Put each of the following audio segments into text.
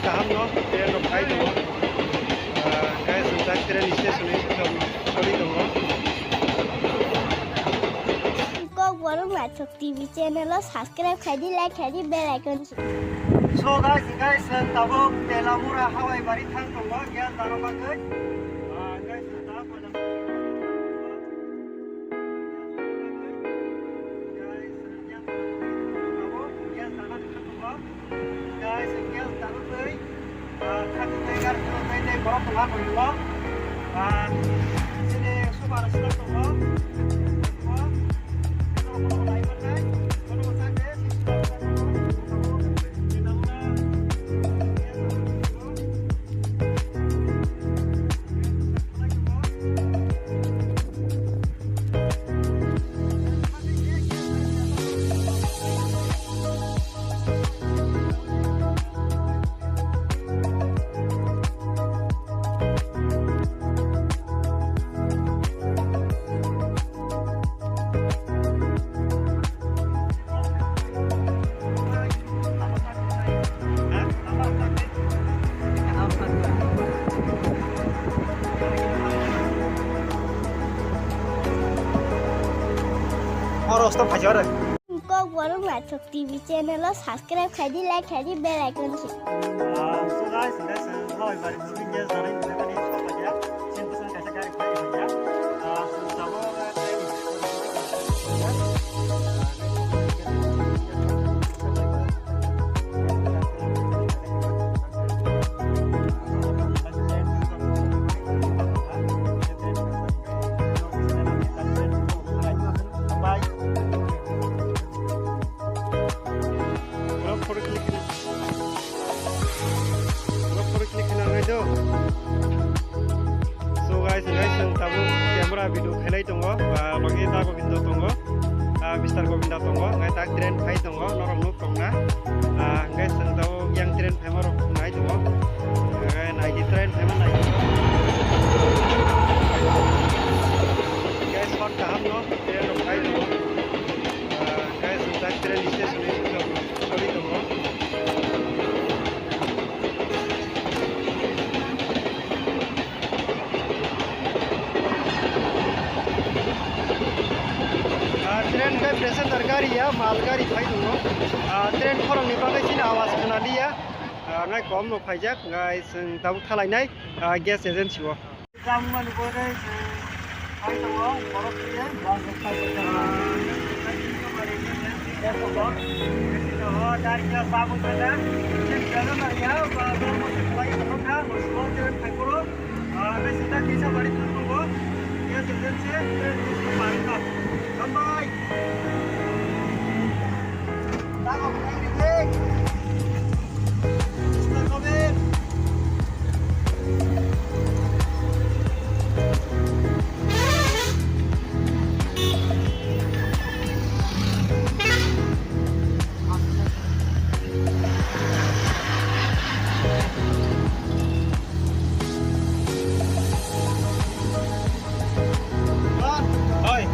kaham no train rok khai dongo guys unta train station ni soli dongo KOkBOROK NAITHOK TV channel lo subscribe khadi like khadi bell icon so guys tabo telamura hawai bari thang dongo ya darama guys ta pada borok tengah berdua, sini suara sedang tengah, stop aja deh. KOkBOROK NAITHOK TV channel lo subscribe khadi like khadi bell icon So guys, how about this video? Sorry, tadi stop aja. Sini pesan kasih cari aja. So guys, tabu camera video khelai tongo, bagi ta gobindo tongo, Mr. Govinda tongo, ngai tak train phai tongo, norong nuk tongna, guys tabu yang train phai marok nai tongo, nai di train phai mana nai. Guys hot kaham no, train rok phai tongo, guys tak train station ni soli tongo. Train का passenger गाड़ी या माल गाड़ी phi दङ train खरंनि बागै सिन आवाज खोनालिया नाय कम न फाइजाक गाय जों दाबो खालायनाय गेस एजेन्सियाव जामुनि बोरै फाइ दङ बरफिया बासो फाइजाक दारिया साबुन खाना जों जानो नाया बा मोनसे खालाय दङखा मोसो ट्रेन फाइखरो बेसिदा किसा बारि थांगौ गेस एजेन्सि ट्रेन मारिना Bye. Tago everything. Mr. Gobin. Oi.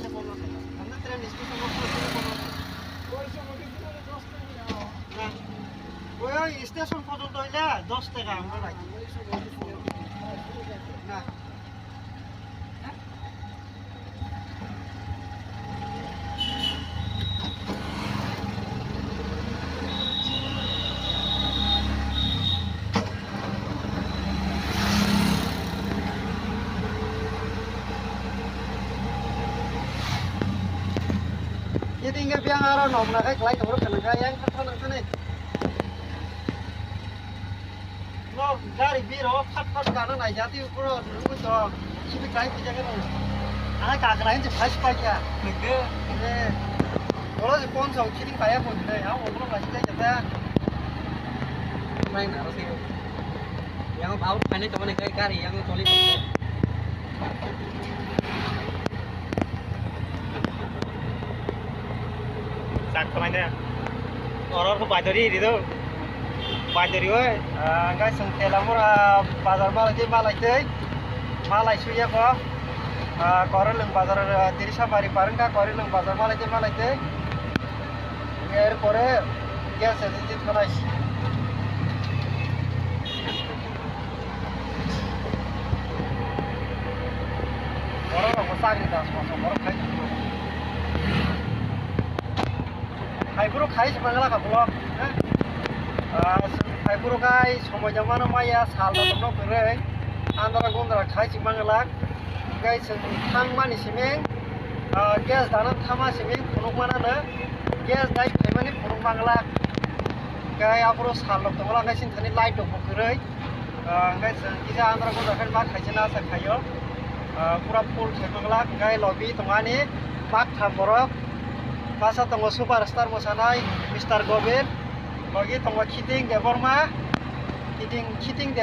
Karena tren station ওই স্টেশন পর্যন্ত হইলে 10 টাকা আমরা রাখি না Jadi nggak biang arah nom nak kelai tu orang kena yang kata ni. Lo dari biro pat karena naik jati ukuran nunggu tu sini kelai kerja kan. Anak kakak lain tu pas ya. Nggak. Kalau si sponsor kiri kaya pun deh, aku orang lagi kerja kita. Main harus sih. Yang out mana cuma nak kari, yang toli tu. Kemarin ya, orang tu bajari itu, bajari oi, enggak sengkela murah bazar malai suya kok, koran leng bazar diri sabari pareng ka koran leng bazar malai teh, air kore gas sedikit keras. Orang masak ni dah, orang kaya. Tripura khai semangala kapulok, Tripura khai somoi jamana maya salda tokno kere, andara gondara khai semangala, guys thang mani simeng, gas danan thama simeng punuk mana na, gas dai kemani punuk mangala, guys apuro salda tokno guys ini light dok kere, guys kita andara gondara khai mak khai jena sa khayo, pura full semangala, guys lobby tongani mak thamborok. Masa tunggu superstar mosanai Mr. Gobin, bagi tunggu kebborma, kiting, ini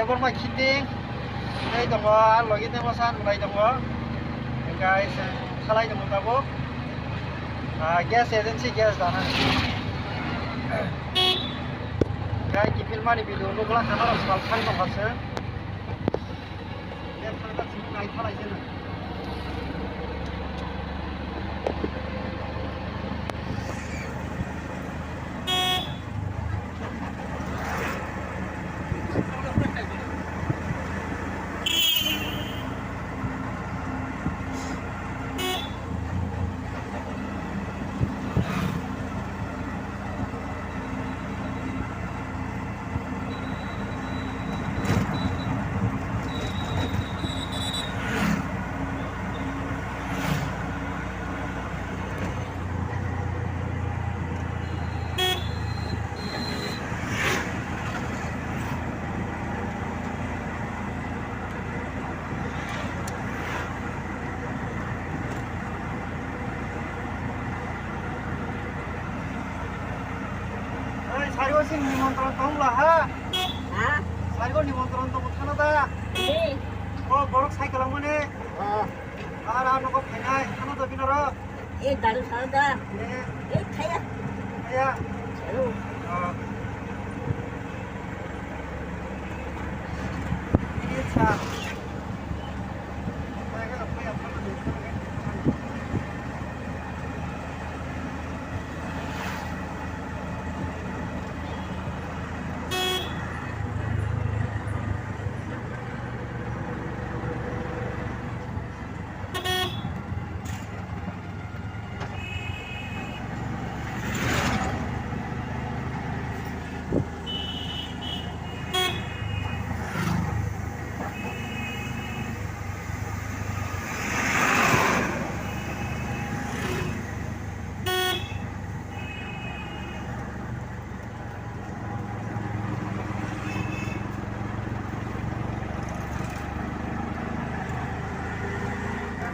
tunggu lagi tunggu mosan mulai tunggu, guys, kalai tunggu tabu, gas agency gas dana, guys kipil mani video nuklah karena harus balkan tunggu se, gas karena sini naik kalai sana. Sing nimantron tong lah ha. Hah? Sarigo nimantron tong thana da. Borok cycle amone. Ara ano ko phenai thana da binara. Daru thana da. Khaya. Khaya. Chalo. Ini cha.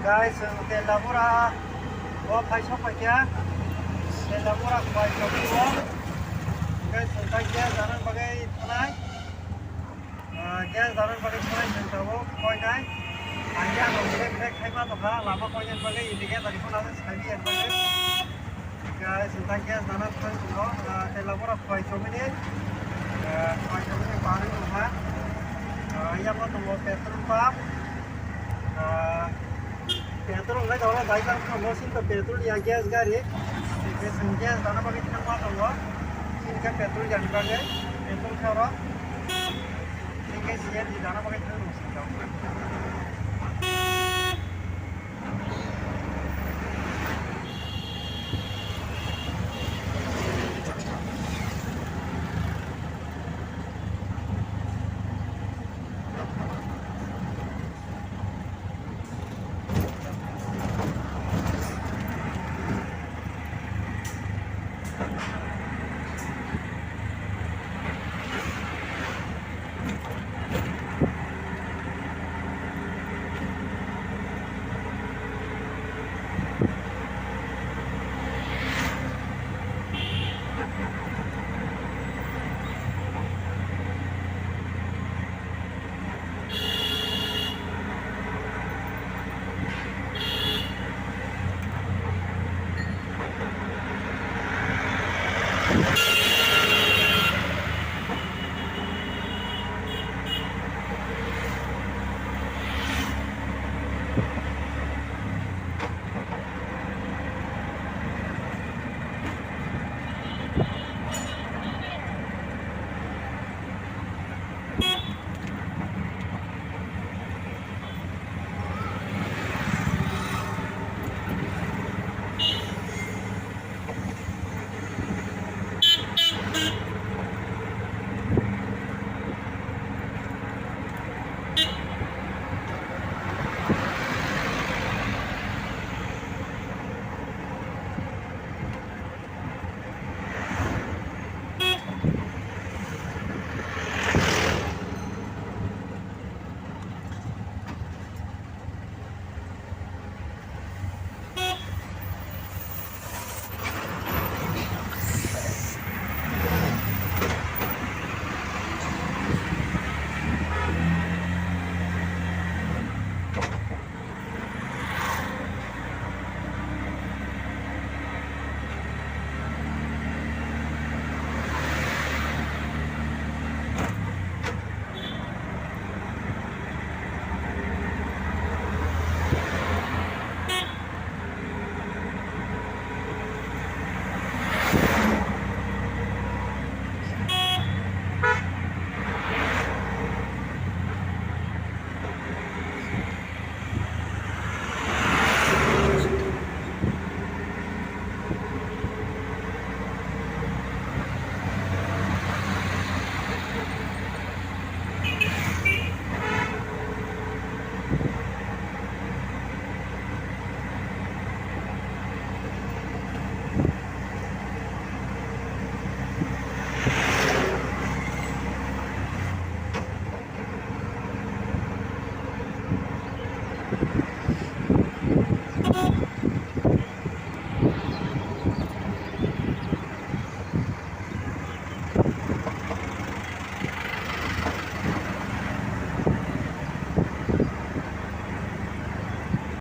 Guys, Tripura, oh paisa pakai, Tripura paisa dua. Guys, tentang gas daran bagai tunai, gas daran bagai tunai jentawo koi nai, anja nongkrek krek kaipa toka, lama koi jen bagai ini kan tadi pun ada sekali jen bagai. Guys, tentang gas daran tunai dua, Tripura paisa ini, paisa ini baru rumah, yang mau tunggu petrol pump. petrol ngai dawla daikang khamo sin to petrol ya gas gari ke gas dana bagi thangma dongwa sin ka petrol jan bagi petrol khara sin ke siya di dana bagi thang sin daw